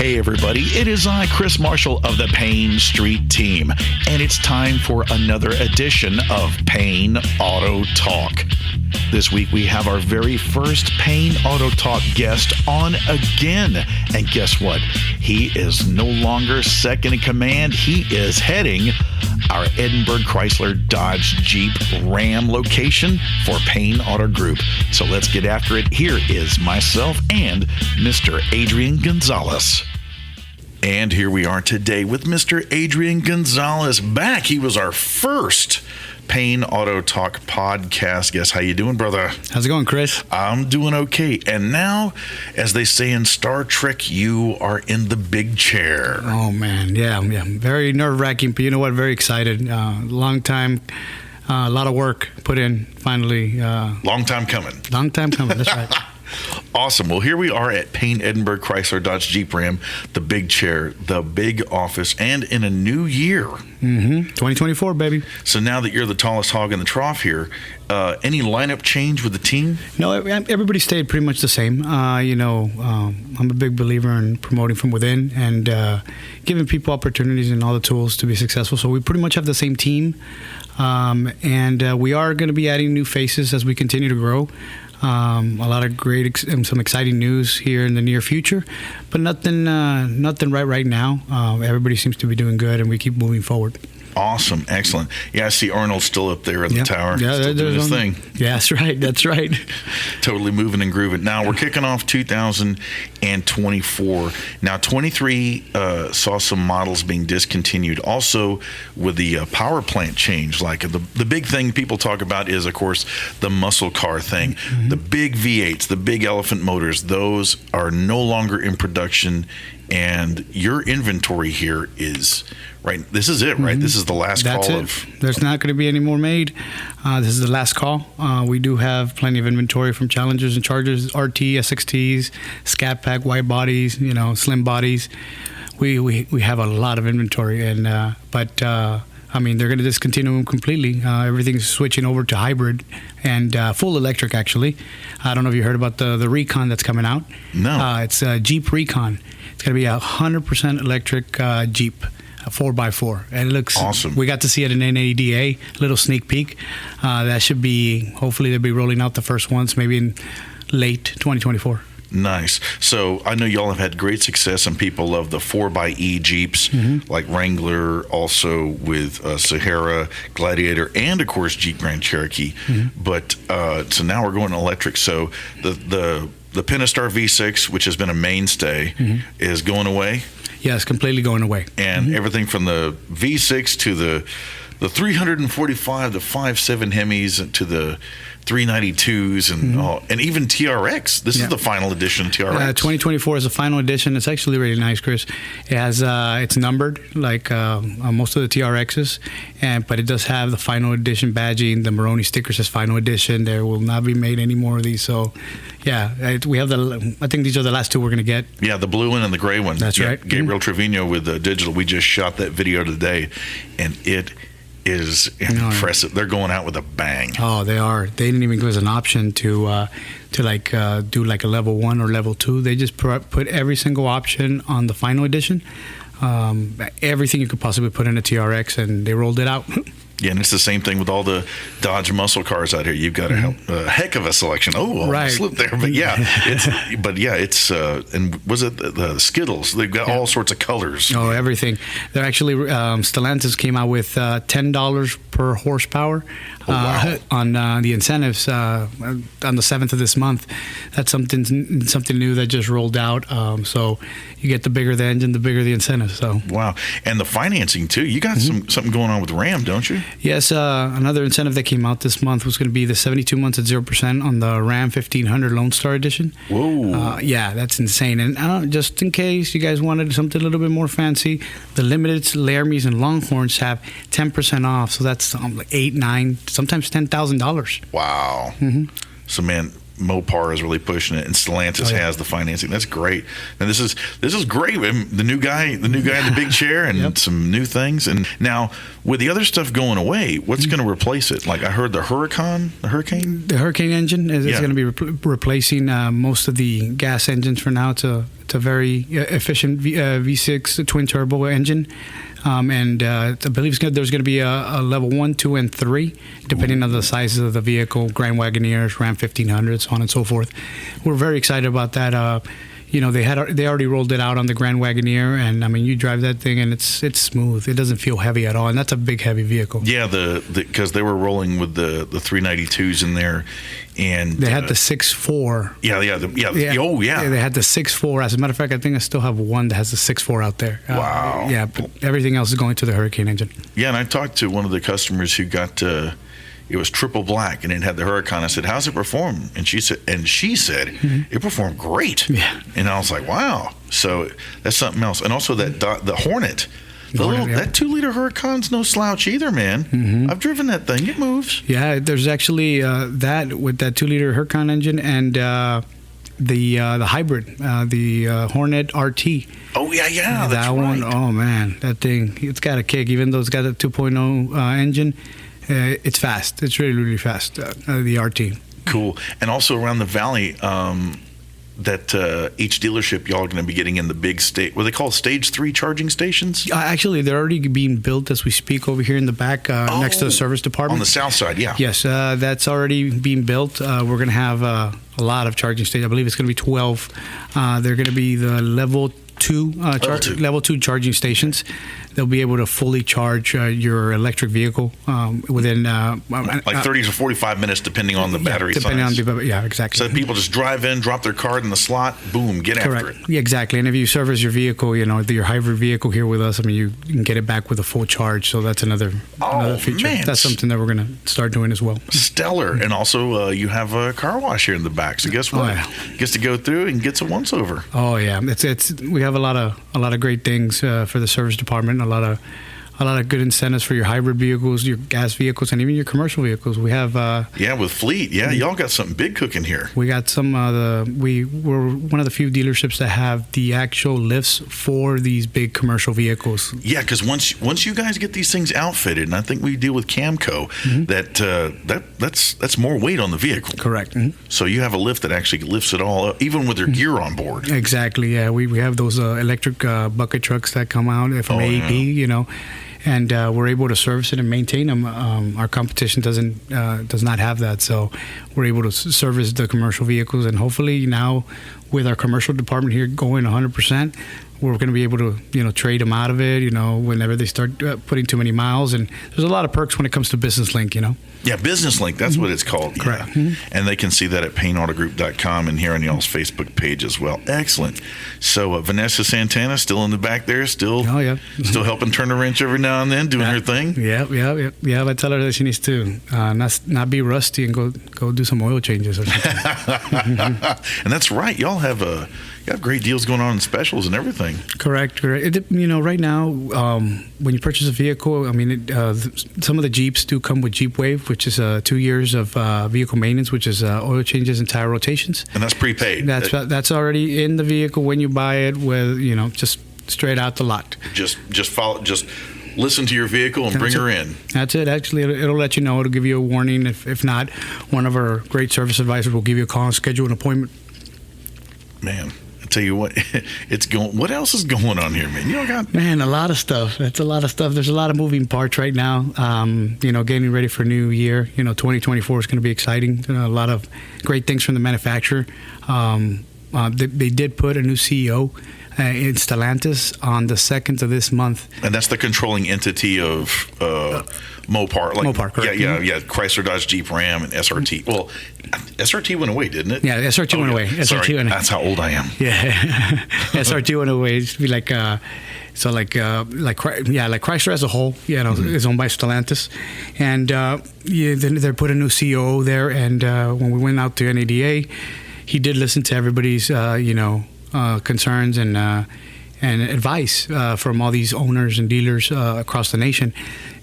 Hey everybody, it is I, Chris Marshall of the Payne Street team, and it's time for another edition of Payne Auto Talk. This week we have our very first Payne Auto Talk guest on again, and guess what? He is no longer second in command. He is heading our Edinburg, Chrysler, Dodge, Jeep, Ram location for Payne Auto Group. So let's get after it. Here is myself and Mr. Adrian Gonzalez. And here we are today with Mr. Adrian Gonzalez back. He was our first Payne Auto Talk podcast guest. How you doing, brother? How's it going, Chris? I'm doing okay. And now, as they say in Star Trek, you are in the big chair. Oh, man. Yeah. Very nerve-wracking, but you know what? Very excited. Long time, a lot of work put in, finally. Long time coming. Long time coming, that's right. Awesome. Well, here we are at Payne Edinburg, Chrysler, Dodge, Jeep, Ram, the big chair, the big office, and in a new year. 2024, baby. So now that you're the tallest hog in the trough here, any lineup change with the team? No, everybody stayed pretty much the same. I'm a big believer in promoting from within and giving people opportunities and all the tools to be successful. So we pretty much have the same team, and we are going to be adding new faces as we continue to grow. A lot of great and some exciting news here in the near future, but nothing right now. Everybody seems to be doing good, and we keep moving forward. Awesome. Excellent. Yeah, I see Arnold still up there at the tower. Yeah, still doing his thing. Yeah, that's right. Totally moving and grooving. Now, we're kicking off 2024. Now, 23 saw some models being discontinued. Also, with the power plant change, like the big thing people talk about is, of course, the muscle car thing. Mm-hmm. The big V8s, the big elephant motors, those are no longer in production. And your inventory here is, right, this is it, right? Mm-hmm. This is the last call. That's it. There's not going to be any more made. This is the last call. We do have plenty of inventory from Challengers and Chargers, RT, SXTs, Scat Pack, wide bodies, slim bodies. We have a lot of inventory, and but they're going to discontinue them completely. Everything's switching over to hybrid and full electric, actually. I don't know if you heard about the Recon that's coming out. No. It's a Jeep Recon. It's going to be a 100% electric Jeep, a 4x4. And it looks awesome. We got to see it in NADA, little sneak peek. That should be, hopefully they'll be rolling out the first ones maybe in late 2024. Nice. So I know y'all have had great success, and people love the 4xe Jeeps, like Wrangler, also with Sahara, Gladiator, and of course Jeep Grand Cherokee. But so now we're going electric. So the Pentastar V6, which has been a mainstay, is going away. Yes, completely going away. And everything from the V6 to the 345, the 5.7 Hemis, to the 392s, and even TRX. This is the final edition of TRX. 2024 is the final edition. It's actually really nice, Chris. It has it's numbered like most of the TRXs, but it does have the final edition badging. The Maroni sticker says final edition. There will not be made any more of these. So, we have I think these are the last two we're going to get. Yeah, the blue one and the gray one. That's right. Gabriel Trevino with digital. We just shot that video today, and it is impressive. They're going out with a bang. Oh, they are. They didn't even give us an option to do like a level 1 or level 2. They just put every single option on the final edition. Everything you could possibly put in a TRX, and they rolled it out. Yeah, and it's the same thing with all the Dodge muscle cars out here. You've got a heck of a selection. Oh, I slipped there, but it's and was it the Skittles? They've got all sorts of colors. Oh, everything. They're actually Stellantis came out with $10 per horsepower on the incentives on the 7th of this month. That's something new that just rolled out. So you get the bigger the engine, the bigger the incentive. So wow, and the financing too. You got something going on with Ram, don't you? Yes, another incentive that came out this month was going to be the 72 months at 0% on the Ram 1500 Lone Star Edition. Whoa. That's insane. And just in case you guys wanted something a little bit more fancy, the Limiteds, Laramies, and Longhorns have 10% off. So that's like $8,000, $9,000, sometimes $10,000. Wow. So, man, Mopar is really pushing it, and Stellantis has the financing. That's great. And this is great. The new guy in the big chair, and some new things. And now with the other stuff going away, what's going to replace it? Like I heard the Huracan engine is going to be replacing most of the gas engines for now. It's a very efficient V6 twin turbo engine. And I believe there's going to be a level 1, 2, and 3, depending on the sizes of the vehicle, Grand Wagoneers, Ram 1500s, so on and so forth. We're very excited about that. They already rolled it out on the Grand Wagoneer, and I mean, you drive that thing and it's smooth. It doesn't feel heavy at all, and that's a big, heavy vehicle. Yeah, because they were rolling with the 392s in there, and they had the 6.4. They had the 6.4. As a matter of fact, I think I still have one that has the 6.4 out there. Wow. But everything else is going to the Huracan engine. Yeah, and I talked to one of the customers who got. It was triple black, and it had the Huracan. I said, "How's it perform?" And she said, "It performed great." Yeah. And I was like, "Wow!" So that's something else. And also the Hornet, that 2-liter Huracan's no slouch either, man. Mm-hmm. I've driven that thing; it moves. Yeah, there's actually that with that 2-liter Huracan engine and the hybrid, the Hornet RT. Oh yeah, that one. Right. Oh man, that thing, it's got a kick. Even though it's got a 2.0 engine. It's fast. It's really, really fast, the RT. Cool. And also around the valley, that each dealership, y'all are going to be getting in the big what they call stage 3 charging stations? Actually, they're already being built as we speak over here in the back next to the service department. On the south side, yeah. Yes, that's already being built. We're going to have a lot of charging stations. I believe it's going to be 12. They're going to be the level 2 charging stations. They'll be able to fully charge your electric vehicle within like 30 to 45 minutes, depending on the battery size. Exactly. So people just drive in, drop their card in the slot, boom, get after it. Yeah, exactly. And if you service your vehicle, your hybrid vehicle here with us, I mean, you can get it back with a full charge. So that's another feature. Man. That's something that we're going to start doing as well. Stellar. And also, you have a car wash here in the back. So guess what? Gets to go through and gets a once over. Oh yeah, we have a lot of great things for the service department. A lot of good incentives for your hybrid vehicles, your gas vehicles, and even your commercial vehicles. We have with fleet. Yeah, y'all got something big cooking here. We got some we're one of the few dealerships that have the actual lifts for these big commercial vehicles. Yeah, because once you guys get these things outfitted, and I think we deal with Camco, that's more weight on the vehicle. Correct. Mm-hmm. So you have a lift that actually lifts it all up, even with their gear on board. Exactly. Yeah, we have those electric bucket trucks that come out from AEP. And we're able to service it and maintain them. Our competition does not have that, so we're able to service the commercial vehicles. And hopefully now, with our commercial department here going 100%, we're going to be able to trade them out of it. Whenever they start putting too many miles, and there's a lot of perks when it comes to Business Link. Yeah, Business Link, that's what it's called. Correct. Yeah. Mm-hmm. And they can see that at payneautogroup.com and here on y'all's Facebook page as well. Excellent. So Vanessa Santana still in the back there, still helping turn a wrench every now and then, doing her thing. Yeah. I tell her that she needs to not be rusty and go do some oil changes or something. And that's right. Y'all have great deals going on and specials and everything. Correct. Right now, when you purchase a vehicle, I mean, some of the Jeeps do come with Jeep Wave, which is 2 years of vehicle maintenance, which is oil changes and tire rotations. And that's prepaid. That's already in the vehicle when you buy it, with just straight out the lot. Just follow. Just listen to your vehicle and bring her in. That's it. Actually, it'll let you know. It'll give you a warning. If not, one of our great service advisors will give you a call and schedule an appointment. Man. Tell you what, what else is going on here, man? A lot of stuff. It's a lot of stuff. There's a lot of moving parts right now. Getting ready for new year. 2024 is going to be exciting. A lot of great things from the manufacturer. They did put a new CEO in Stellantis on the 2nd of this month. And that's the controlling entity of Mopar. Mopar, correct. Yeah. Chrysler, Dodge, Jeep, Ram, and SRT. Well, SRT went away, didn't it? Yeah, SRT went away. Sorry, that's how old I am. Yeah, SRT went away. It used to be like Chrysler as a whole. Is owned by Stellantis, and then they put a new COO there. And when we went out to NADA, he did listen to everybody's concerns and advice from all these owners and dealers across the nation.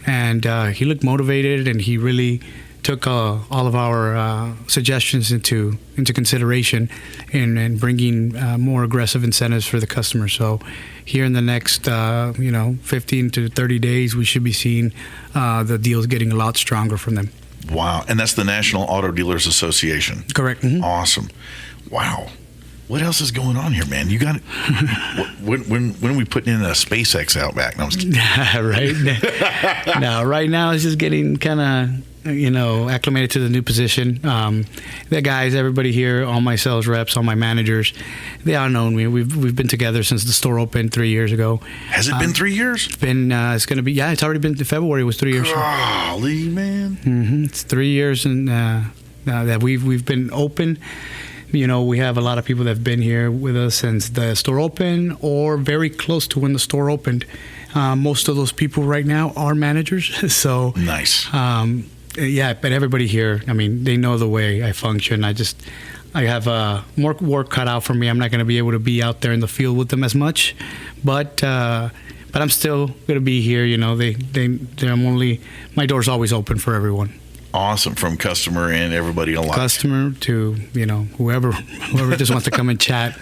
And he looked motivated, and he really took all of our suggestions into consideration and bringing more aggressive incentives for the customer. So here in the next 15 to 30 days, we should be seeing the deals getting a lot stronger from them. Wow. And that's the National Auto Dealers Association. Correct. Mm-hmm. Awesome. Wow. What else is going on here, man? You got when are we putting in a SpaceX out back? No, I'm just kidding. Right. No, right now it's just getting kind of acclimated to the new position. The guys, everybody here, all my sales reps, all my managers, they all know me. We've been together since the store opened 3 years ago. Has it been 3 years? It's been. It's going to be. Yeah, it's already been. February was 3 years. Golly, man. Mm-hmm. It's 3 years and that we've been open. We have a lot of people that have been here with us since the store opened or very close to when the store opened. Most of those people right now are managers. So nice. But everybody here, they know the way I function. I have more work cut out for me. I'm not going to be able to be out there in the field with them as much, but I'm still going to be here. My door's always open for everyone. Awesome, from customer and everybody alike. Customer to whoever just wants to come and chat.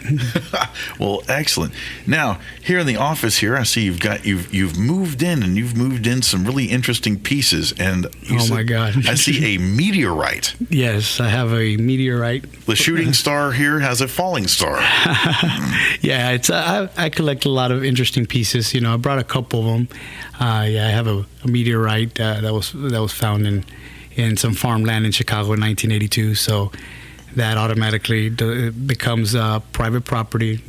Well, excellent. Now here in the office here, I see you've moved in and you've moved in some really interesting pieces. And my God, I see a meteorite. Yes, I have a meteorite. The shooting star here has a falling star. Yeah, it's I collect a lot of interesting pieces. I brought a couple of them. I have a meteorite that was found in some farmland in Chicago in 1982. So that automatically becomes private property,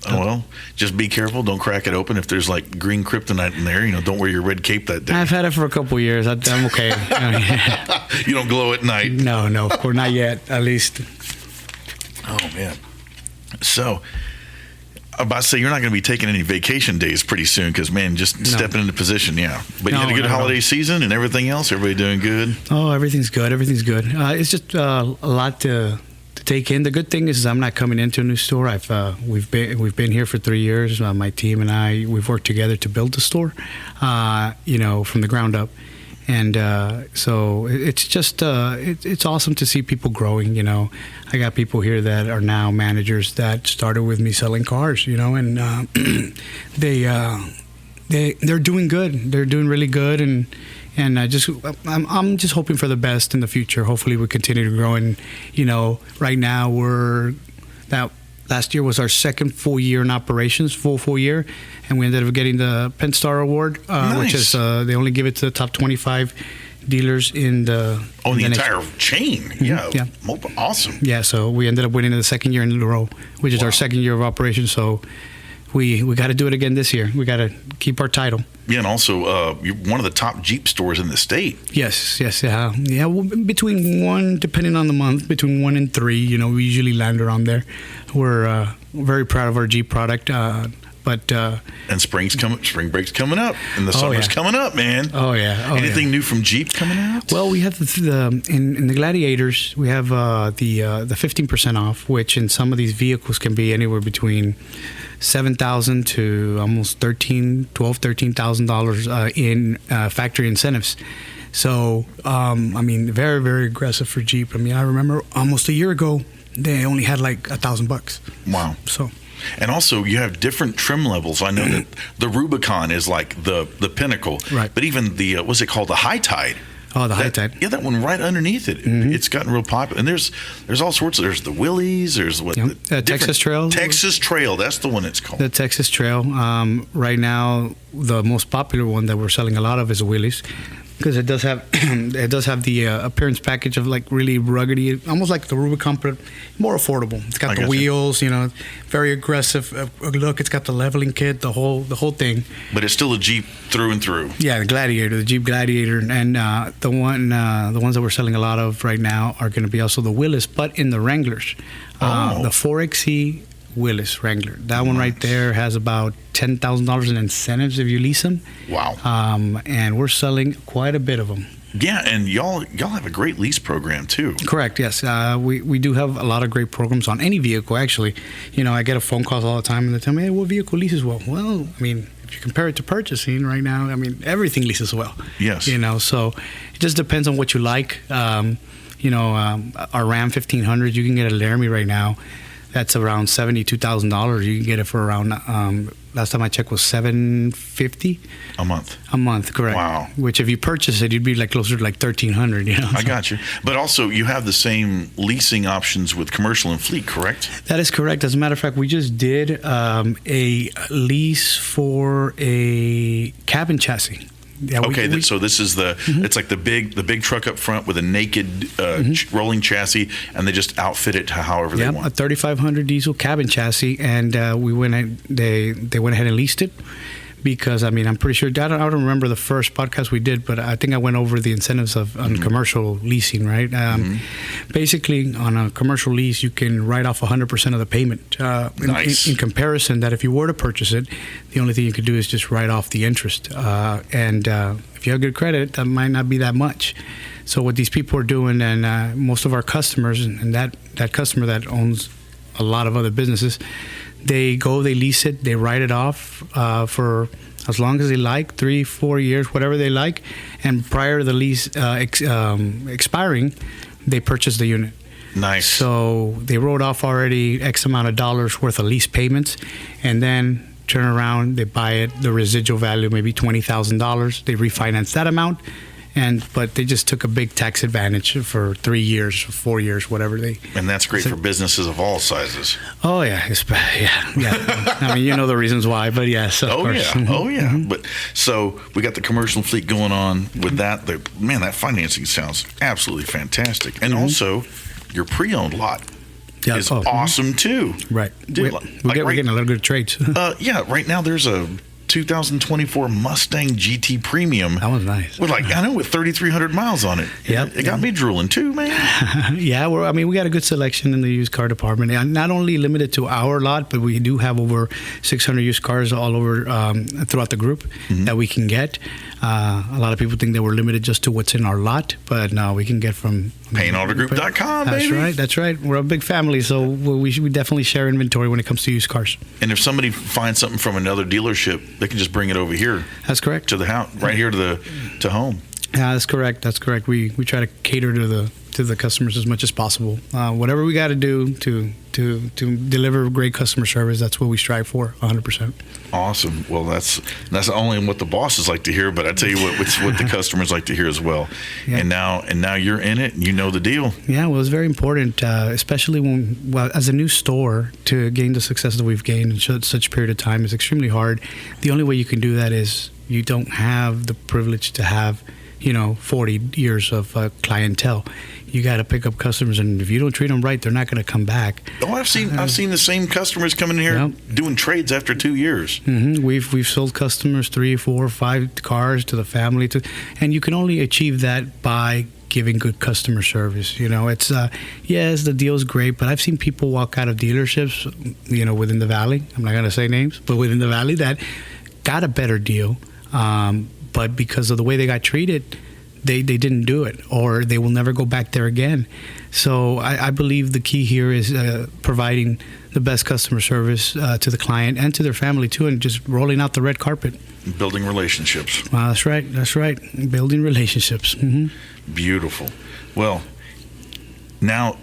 Oh, well, just be careful. Don't crack it open. If there's like green kryptonite in there, don't wear your red cape that day. I've had it for a couple of years. I'm okay. You don't glow at night? No, of course, not yet, at least. Oh, man. So I'm about to say you're not going to be taking any vacation days pretty soon because, man, stepping into position, yeah. But you had a good holiday season and everything else? Everybody doing good? Oh, everything's good. It's just a lot to take in. The good thing is I'm not coming into a new store. We've been here for 3 years. My team and we've worked together to build the store, from the ground up. And so it's just it's awesome to see people growing. I got people here that are now managers that started with me selling cars. And they're doing good. They're doing really good, and I'm just hoping for the best in the future. Hopefully, we continue to grow. And right now last year was our second full year in operations, full year, and we ended up getting the Penn Star Award, nice. Which is they only give it to the top 25 dealers in the entire chain. Yeah. Awesome. Yeah, so we ended up winning the second year in a row, which is our second year of operation. So we got to do it again this year. We got to keep our title. Yeah, and also you're one of the top Jeep stores in the state. Yes, yeah. Well, between one, depending on the month, between 1 and 3, we usually land around there. We're very proud of our Jeep product. And spring break's coming up, and the summer's coming up, man. Anything new from Jeep coming out? Well, we have in the Gladiators, we have the 15% off, which in some of these vehicles can be anywhere between $7,000 to almost $13,000 in factory incentives. So, very, very aggressive for Jeep. I remember almost a year ago, they only had like $1,000. Wow. So. And also, you have different trim levels. I know that the Rubicon is like the pinnacle. Right. But even the, what's it called? The High Tide. Oh, the High Tide. Yeah, that one right underneath it. Mm-hmm. It's gotten real popular. And there's all sorts of, there's the Willys, there's Texas Trail. Texas Trail, that's the one it's called. The Texas Trail. Right now, the most popular one that we're selling a lot of is the Willys. Because it does have the appearance package of like really ruggedy, almost like the Rubicon, but more affordable. It's got the wheels, very aggressive look. It's got the leveling kit, the whole thing. But it's still a Jeep through and through. Yeah, the Gladiator, the Jeep Gladiator, and the ones that we're selling a lot of right now are going to be also the Willys, but in the Wranglers, the 4XE Willys Wrangler. That one right there has about $10,000 in incentives if you lease them. Wow. And we're selling quite a bit of them. Yeah, and y'all have a great lease program too. Correct. Yes, we do have a lot of great programs on any vehicle. Actually, I get a phone calls all the time, and they tell me, "Hey, what vehicle leases well?" Well, I mean, if you compare it to purchasing right now, I mean, everything leases well. Yes. So it just depends on what you like. Our Ram 1500, you can get a Laramie right now. That's around $72,000. You can get it for around. Last time I checked was $750 a month. A month, correct? Wow. Which, if you purchase it, you'd be like closer to like $1,300. I got you. But also, you have the same leasing options with commercial and fleet, correct? That is correct. As a matter of fact, we just did a lease for a cabin chassis. Yeah, so this is it's like the big truck up front with a naked rolling chassis, and they just outfit it to however they want. A 3500 diesel cabin chassis, and they went ahead and leased it. Because, I mean, I'm pretty sure, I don't remember the first podcast we did, but I think I went over the incentives on commercial leasing, right? Basically, on a commercial lease, you can write off 100% of the payment. Nice. In comparison, that if you were to purchase it, the only thing you could do is just write off the interest. And if you have good credit, that might not be that much. So what these people are doing, and most of our customers, and that customer that owns a lot of other businesses, they lease it, they write it off for as long as they like, 3-4 years, whatever they like, and prior to the lease expiring, they purchase the unit. Nice. So they wrote off already X amount of dollars worth of lease payments, and then turn around, they buy it, the residual value maybe $20,000. They refinance that amount. But they just took a big tax advantage for 3 years, 4 years, whatever they. And that's great for businesses of all sizes. Oh yeah, yeah. I mean, the reasons why, but yes, of course. Oh yeah. But so we got the commercial fleet going on with that. That financing sounds absolutely fantastic, and also your pre-owned lot is awesome too. Right. Dude, we're getting a lot of good trades. Right now there's a 2024 Mustang GT Premium. That was nice. With with 3,300 miles on it. Yep. It got me drooling too, man. Yeah, we got a good selection in the used car department. And not only limited to our lot, but we do have over 600 used cars all over throughout the group that we can get. A lot of people think that we're limited just to what's in our lot, but no, we can get from PayneAutoGroup.com, baby. That's right. We're a big family, so we definitely share inventory when it comes to used cars. And if somebody finds something from another delership, they can just bring it over here. That's correct. To the house, right here to home. Yeah, that's correct. We try to cater to the customers as much as possible. Whatever we got to do to deliver great customer service, that's what we strive for, 100%. Awesome. Well, that's only what the bosses like to hear, but I tell you it's what the customers like to hear as well. Yeah. And now you're in it, and you know the deal. Yeah, well, it's very important, especially as a new store, to gain the success that we've gained in such a period of time is extremely hard. The only way you can do that is you don't have the privilege to have 40 years of clientele. You got to pick up customers, and if you don't treat them right, they're not going to come back. Oh, I've seen the same customers coming in here doing trades after 2 years. Mm-hmm. We've sold customers 3, 4, 5 cars to the family, and you can only achieve that by giving good customer service. It's yes, the deal's great, but I've seen people walk out of dealerships, within the valley. I'm not going to say names, but within the valley that got a better deal. But because of the way they got treated, they didn't do it, or they will never go back there again. So I believe the key here is providing the best customer service to the client and to their family too, and just rolling out the red carpet. Building relationships. That's right. Building relationships. Mm-hmm. Beautiful. Well, now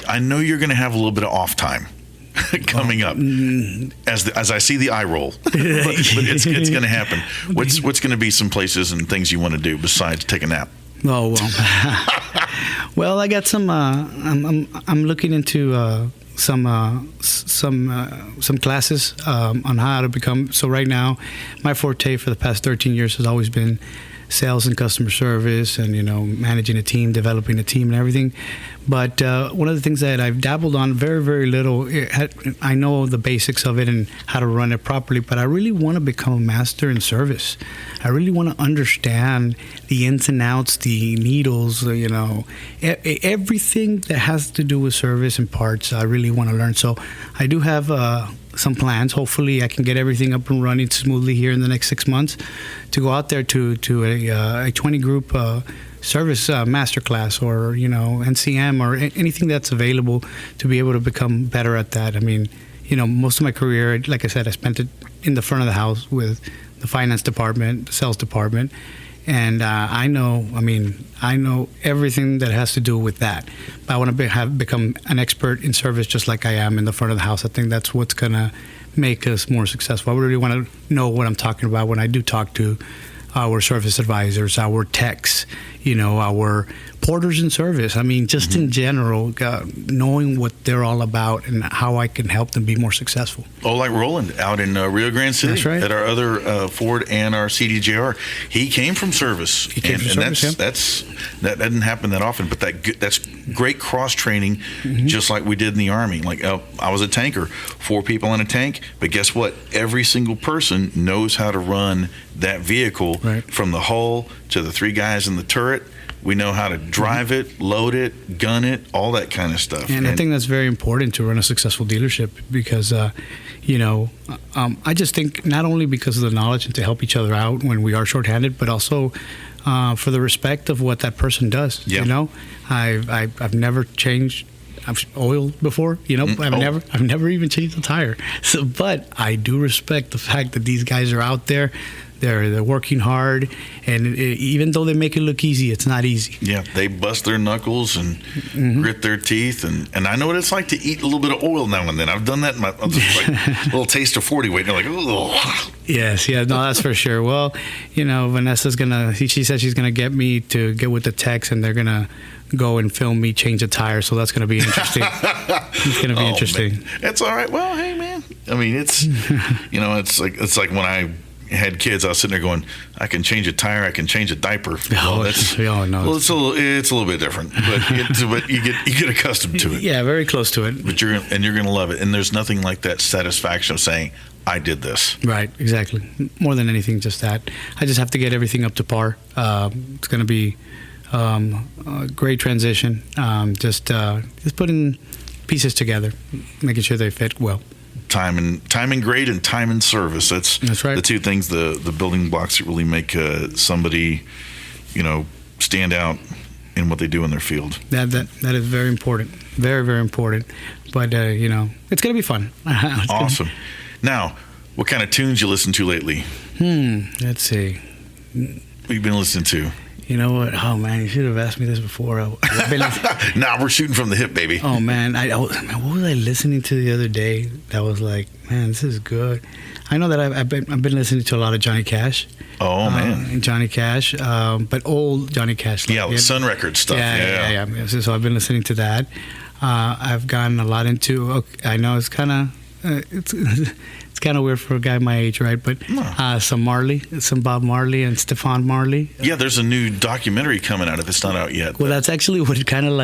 I know you're gonna have a little bit of off time coming up, as I see the eye roll, but it's going to happen. What's going to be some places and things you want to do besides take a nap? Oh well, well, I got some. I'm looking into some classes on how to become. So right now, my forte for the past 13 years has always been sales and customer service, and managing a team, developing a team, and everything. But one of the things that I've dabbled on very, very little, I know the basics of it and how to run it properly, but I really want to become a master in service. I really want to understand the ins and outs, the needles, everything that has to do with service and parts. I really want to learn. So I do have some plans. Hopefully I can get everything up and running smoothly here in the next 6 months to go out there to a 20 group service masterclass or NCM or anything that's available to be able to become better at that. I mean, most of my career, like I said, I spent it in the front of the house with the finance department, the sales department, and I know everything that has to do with that. But I want to become an expert in service just like I am in the front of the house. I think that's what's going to make us more successful. I really want to know what I'm talking about when I do talk to our service advisors, our techs, our porters in service. I mean, just in general, knowing what they're all about and how I can help them be more successful. Oh, like Roland out in Rio Grande City. That's right. At our other Ford and our CDJR. He came from service. That doesn't happen that often, but that's great cross-training, just like we did in the Army. Like, I was a tanker, 4 people in a tank, but guess what? Every single person knows how to run that vehicle, right, from the hull to the 3 guys in the turret. We know how to drive it, load it, gun it, all that kind of stuff. And I think that's very important to run a successful dealership because, I just think not only because of the knowledge and to help each other out when we are shorthanded, but also for the respect of what that person does. Yeah. I've never changed oil before. I've never even changed a tire. So, but I do respect the fact that these guys are out there. They're working hard, and even though they make it look easy, it's not easy. Yeah, they bust their knuckles and grit their teeth, and I know what it's like to eat a little bit of oil now and then. I've done that. A little taste of 40 weight. And you're like, oh. Yes, no, that's for sure. Well, Vanessa's she said she's gonna get me to get with the techs, and they're gonna go and film me change a tire. So that's gonna be interesting. It's gonna be interesting. Man. That's all right. Well, hey, man. I mean, it's it's like when I had kids, I was sitting there going, I can change a tire, I can change a diaper. No. It's a little bit different, but you get accustomed to it. Yeah, very close to it. But you're gonna love it, and there's nothing like that satisfaction of saying, I did this. Right, exactly. More than anything, just that. I just have to get everything up to par. It's going to be a great transition. Just putting pieces together, making sure they fit well. Time and grade and time and service. That's right. The 2 things, the building blocks that really make somebody, stand out in what they do in their field. That is very important. Very, very important. But it's going to be fun. Awesome. Now, what kind of tunes you listen to lately? Let's see. What have you been listening to? You know what? Oh, man, you should have asked me this before. Nah, we're shooting from the hip, baby. Oh, man. What was I listening to the other day that was like, man, this is good? I know that I've been listening to a lot of Johnny Cash. Oh, man. Johnny Cash, but old Johnny Cash. The Sun Records stuff. Yeah. So I've been listening to that. I've gotten a lot into, I know it's kind of, it's kind of weird for a guy my age, right? But some Bob Marley and Stefan Marley. Yeah, there's a new documentary coming out. If it's not out yet. Well, that's actually what kind of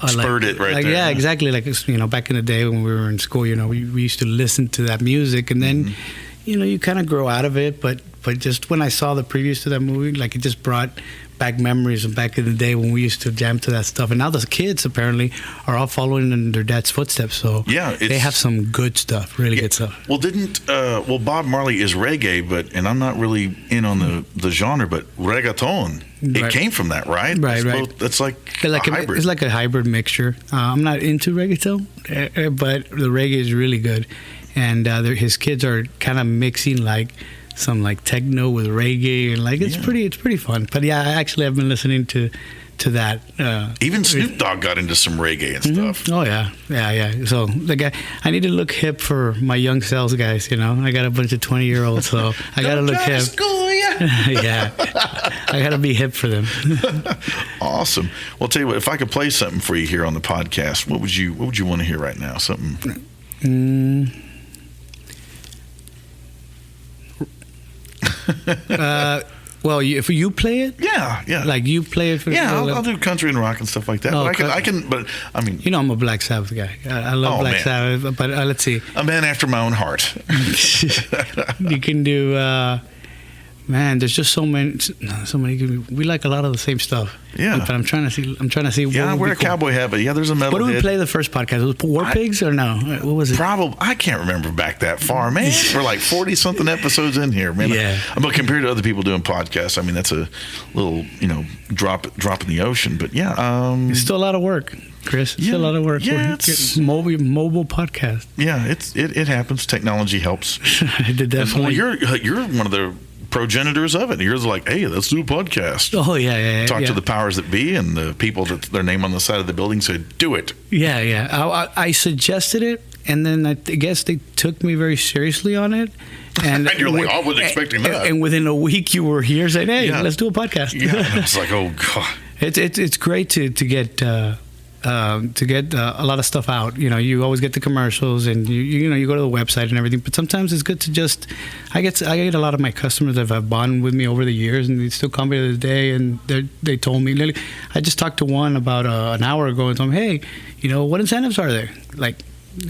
spurred it right there. Yeah, exactly. Like back in the day when we were in school, we used to listen to that music, and then you kind of grow out of it. But just when I saw the previews to that movie, like it just brought back memories of back in the day when we used to jam to that stuff. And now the kids apparently are all following in their dad's footsteps. So yeah, they have some good stuff, really good stuff. Well, Bob Marley is reggae, and I'm not really in on the genre, but reggaeton, it came from that, right? Right. That's like a hybrid. It's like a hybrid mixture. I'm not into reggaeton, but the reggae is really good. And his kids are kind of mixing some techno with reggae, and it's pretty fun. But yeah, I've been listening to that. Even Snoop Dogg got into some reggae and stuff. Oh yeah. So I need to look hip for my young sales guys. I got a bunch of 20-year-olds, so I got to look hip. School, yeah, I got to be hip for them. Awesome. Well, I'll tell you what. If I could play something for you here on the podcast, what would you want to hear right now? Something. Well, if you play it, Yeah. like you play it for I'll do country and rock and stuff like that. Oh, but I can. But I mean, you know, I'm a Black Sabbath guy. I love Black Sabbath. But let's see, a man after my own heart. You can do. Man, there's just so many. We like a lot of the same stuff. Yeah. But I'm trying to see. Yeah, I wear a cowboy hat, but yeah, there's a metal. What did we head. play the first podcast? Was it War Pigs or no? What was it? Probably. I can't remember back that far, man. We're like 40 something episodes in here, man. Yeah. But compared to other people doing podcasts, I mean, that's a little, drop in the ocean. But yeah, it's still a lot of work, Chris. It's still a lot of work. Yeah, it's mobile podcast. Yeah, it happens. Technology helps. It definitely. Well, you're one of the progenitors of it. You're like, hey, let's do a podcast. Oh yeah. Talk to the powers that be and the people that their name on the side of the building said, do it. Yeah. I suggested it, and then I guess they took me very seriously on it. And you're like, I wasn't expecting that. And within a week, you were here saying, hey, let's do a podcast. Yeah, and I was like, oh god. It's great to get a lot of stuff out. You always get the commercials, and you go to the website and everything. But sometimes it's good to just. I get a lot of my customers that have bonded with me over the years, and they still come here to the day. And they told me. I just talked to one about an hour ago and told him, hey, what incentives are there? Like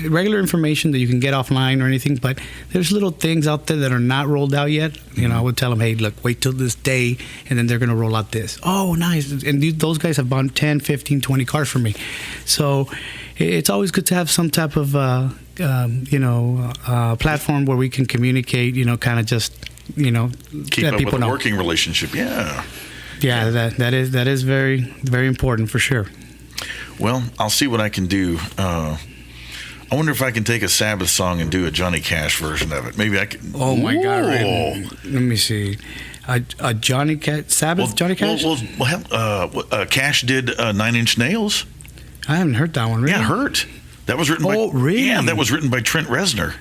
regular information that you can get offline or anything, but there's little things out there that are not rolled out yet. I would tell them, hey, look, wait till this day, and then they're going to roll out this. Oh, nice. And those guys have bought 10, 15, 20 cars for me. So it's always good to have some type of, platform where we can communicate, kind of just, keep let up people with a know. working relationship. Yeah. Yeah, that is very, very important for sure. Well, I'll see what I can do. I wonder if I can take a Sabbath song and do a Johnny Cash version of it. Maybe I can. Oh my God! Ooh. Let me see. A Johnny Cash Sabbath. Johnny Cash. Cash did 9 Inch Nails. I haven't heard that one. Really? Yeah, Hurt. That was written. Oh, really? Yeah, that was written by Trent Reznor.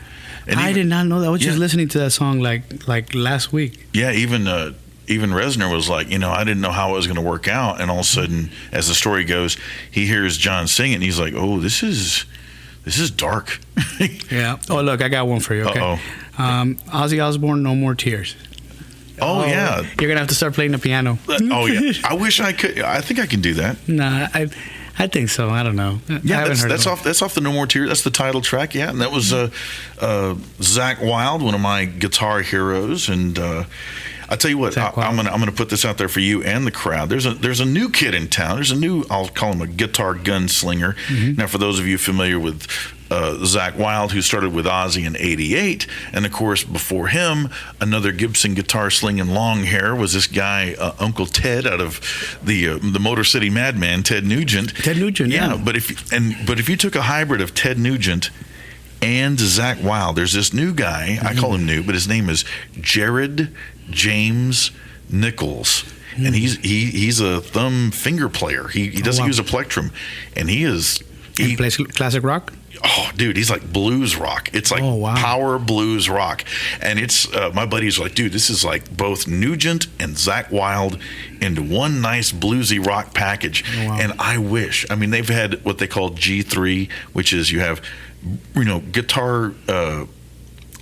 And I did not know that. I was just listening to that song like last week. Yeah, even Reznor was like, I didn't know how it was going to work out, and all of a sudden, as the story goes, he hears John sing it, and he's like, oh, this is dark. Yeah. Oh, look, I got one for you. Okay. Ozzy Osbourne, No More Tears. Oh, yeah. You're gonna have to start playing the piano. Oh yeah. I wish I could. I think I can do that. Nah, I think so. I don't know. Yeah, that's off the No More Tears. That's the title track. Yeah, and that was Zakk Wylde, one of my guitar heroes, and. I tell you what, I'm gonna put this out there for you and the crowd. There's a new kid in town. There's a new, I'll call him a guitar gunslinger. Mm-hmm. Now, for those of you familiar with Zakk Wylde, who started with Ozzy in '88, and of course before him, another Gibson guitar slinging long hair was this guy Uncle Ted out of the Motor City Madman, Ted Nugent. Ted Nugent, yeah. But if you took a hybrid of Ted Nugent and Zakk Wylde, there's this new guy. Mm-hmm. I call him new, but his name is Jared James Nichols, and he's a thumb finger player. He doesn't use a plectrum, and he plays classic rock. Oh, dude, he's like blues rock. It's like power blues rock, and it's my buddy's like, dude, this is like both Nugent and Zakk Wylde into one nice bluesy rock package. Oh, wow. And I wish. I mean, they've had what they call G3, which is you have, guitar.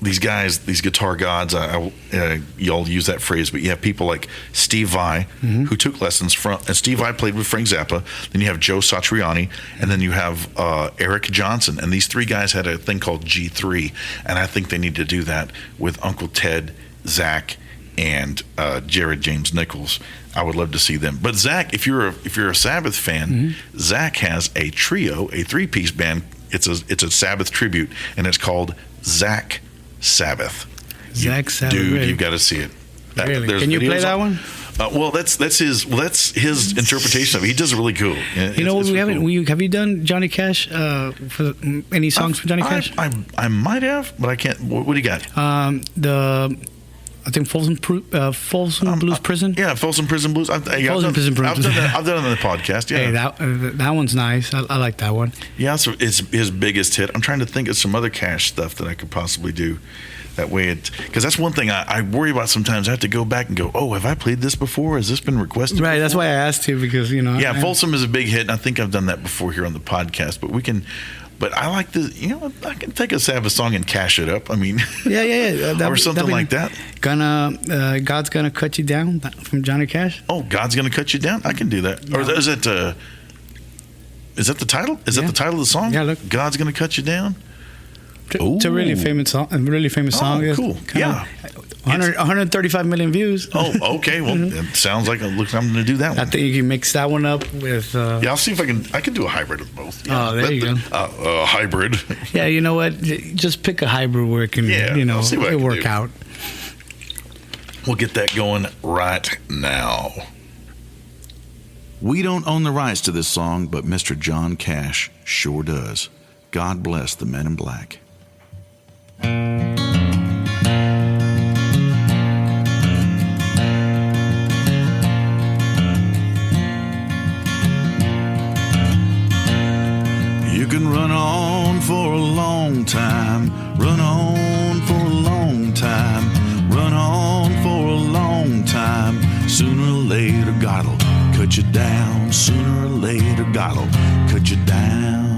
These guys, these guitar gods, y'all use that phrase, but you have people like Steve Vai, who took lessons from, and Steve Vai played with Frank Zappa. Then you have Joe Satriani, and then you have Eric Johnson. And these three guys had a thing called G3, and I think they need to do that with Uncle Ted, Zakk, and Jared James Nichols. I would love to see them. But Zakk, if you're a Sabbath fan, Zakk has a trio, a 3-piece band. It's a Sabbath tribute, and it's called Zakk Sabbath. Zakk Sabbath. Dude, really? You've got to see it. Really? Can you play that one? Well, that's his interpretation of it. He does it really cool. Have you done Johnny Cash for any songs for Johnny Cash? I might have, but I can't. What do you got? I think Folsom Blues Prison. Yeah, Folsom Prison Blues. Folsom Prison Blues. I've done it on the podcast. Yeah, hey, that one's nice. I like that one. Yeah, so it's his biggest hit. I'm trying to think of some other Cash stuff that I could possibly do. That way, because that's one thing I worry about sometimes. I have to go back and go, oh, have I played this before? Has this been requested? Right, before? That's why I asked you, because Yeah, Folsom is a big hit, and I think I've done that before here on the podcast. But we can But I like the, I can take a Sabbath song and cash it up. I mean, yeah. Or something like that. God's Gonna Cut You Down from Johnny Cash. Oh, God's Gonna Cut You Down? I can do that. Yeah. Or is that the title? Is that the title of the song? Yeah, look. God's Gonna Cut You Down? It's a really famous song. Oh, cool. Yeah. 135 million views. Oh, okay. Well, it sounds like I'm going to do that one. I think you can mix that one up with... I'll see if I can do a hybrid of both. Yeah, there you go. Hybrid. Yeah, you know what? Just pick a hybrid where it can, it'll work out. We'll get that going right now. We don't own the rights to this song, but Mr. John Cash sure does. God bless the Men in Black. You can run on for a long time, run on for a long time, run on for a long time. Sooner or later, God'll cut you down. Sooner or later, God'll cut you down.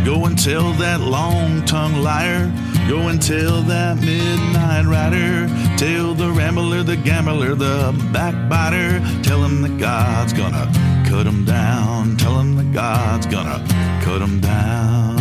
Go and tell that long-tongued liar. Go and tell that midnight rider. Tell the rambler, the gambler, the backbiter. Tell him that God's gonna cut him down. Tell him that God's gonna cut him down.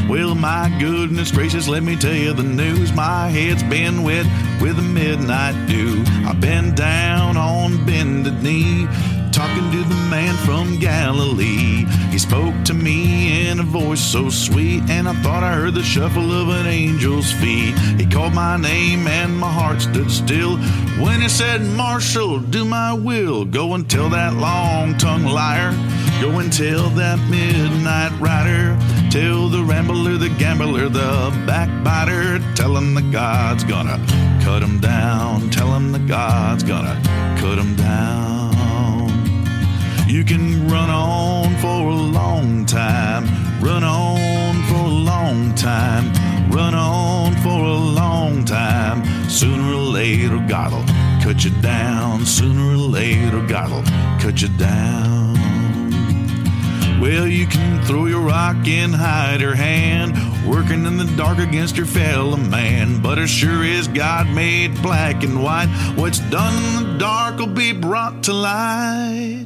Well, my goodness gracious, let me tell you the news. My head's been wet with a midnight dew. I've been down on bended knee, talking to the man from Galilee. He spoke to me in a voice so sweet, and I thought I heard the shuffle of an angel's feet. He called my name and my heart stood still when he said, Marshal, do my will. Go and tell that long-tongued liar. Go and tell that midnight rider. Tell the rambler, the gambler, the backbiter. Tell him that God's gonna cut him down. Tell him that God's gonna cut him down. You can run on for a long time, run on for a long time, run on for a long time. Sooner or later, God'll cut you down. Sooner or later, God'll cut you down. Well, you can throw your rock and hide your hand, working in the dark against your fellow man. But as sure as God made black and white, what's done in the dark will be brought to light.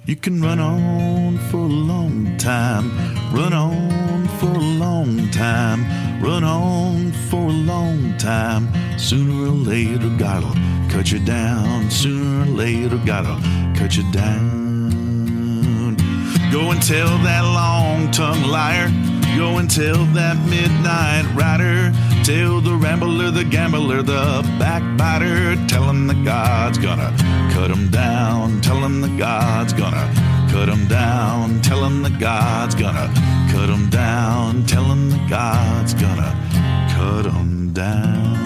You can run on for a long time, run on for a long time, run on for a long time. Sooner or later, God'll cut you down. Sooner or later, God'll cut you down. Go and tell that long-tongued liar. Go and tell that midnight rider. Tell the rambler, the gambler, the backbiter. Tell him that God's gonna cut him down. Tell him that God's gonna cut him down. Tell him that God's gonna cut him down. Tell him that God's gonna cut him down.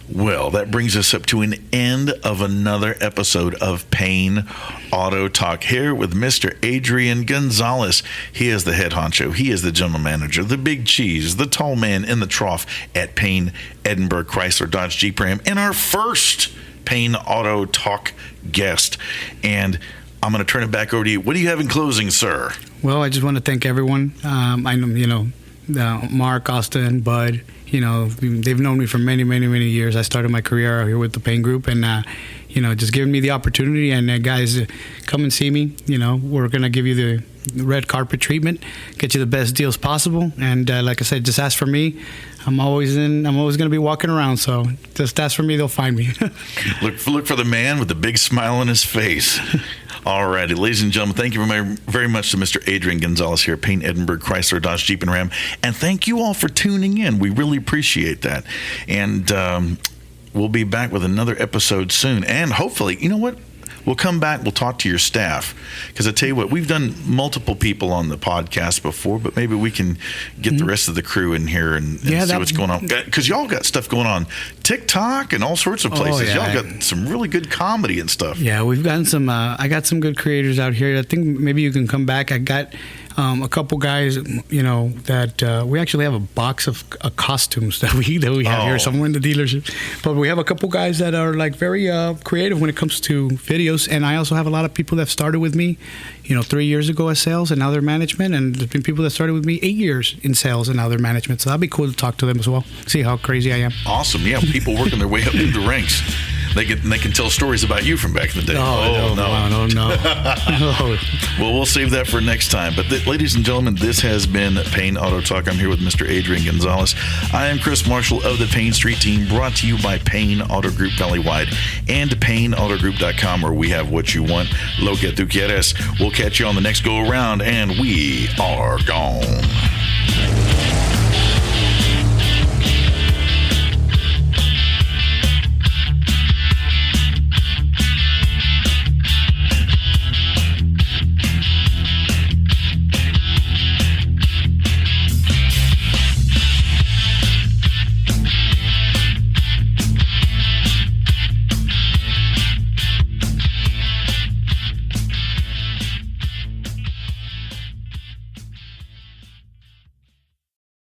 Well, that brings us up to an end of another episode of Payne Auto Talk, here with Mr. Adrian Gonzalez. He is the head honcho. He is the general manager, the big cheese, the tall man in the trough at Payne Edinburg, Chrysler, Dodge, Jeep, Ram, and our first Payne Auto Talk guest. And I'm going to turn it back over to you. What do you have in closing, sir? Well, I just want to thank everyone. I know, Mark, Austin, Bud. They've known me for many, many, many years. I started my career out here with the Payne Group, and just giving me the opportunity. And guys, come and see me. We're gonna give you the red carpet treatment, get you the best deals possible. And like I said, just ask for me. I'm always gonna be walking around. So just ask for me, they'll find me. Look for the man with the big smile on his face. All righty, ladies and gentlemen, thank you very much to Mr. Adrian Gonzalez here at Payne Edinburg, Chrysler, Dodge, Jeep, and Ram. And thank you all for tuning in. We really appreciate that. And we'll be back with another episode soon. And hopefully, you know what? We'll come back. We'll talk to your staff. Because I tell you what, we've done multiple people on the podcast before, but maybe we can get the rest of the crew in here and see what's going on. Because y'all got stuff going on TikTok and all sorts of places. Y'all got some really good comedy and stuff. Yeah, we've gotten some. I got some good creators out here. I think maybe you can come back. I got a couple guys, that we actually have a box of costumes that we have here somewhere in the dealership. But we have a couple guys that are like very creative when it comes to videos. And I also have a lot of people that started with me, 3 years ago as sales, and now they're management. And there's been people that started with me 8 years in sales, and now they're management. So that'd be cool to talk to them as well. See how crazy I am. Awesome. Yeah, people working their way up through the ranks. They can tell stories about you from back in the day. No. Well, we'll save that for next time. But ladies and gentlemen, this has been Payne Auto Talk. I'm here with Mr. Adrian Gonzalez. I am Chris Marshall of the Payne Street Team, brought to you by Payne Auto Group Valley-wide and PayneAutoGroup.com, where we have what you want. Lo que tú quieres. We'll catch you on the next go-around, and we are gone.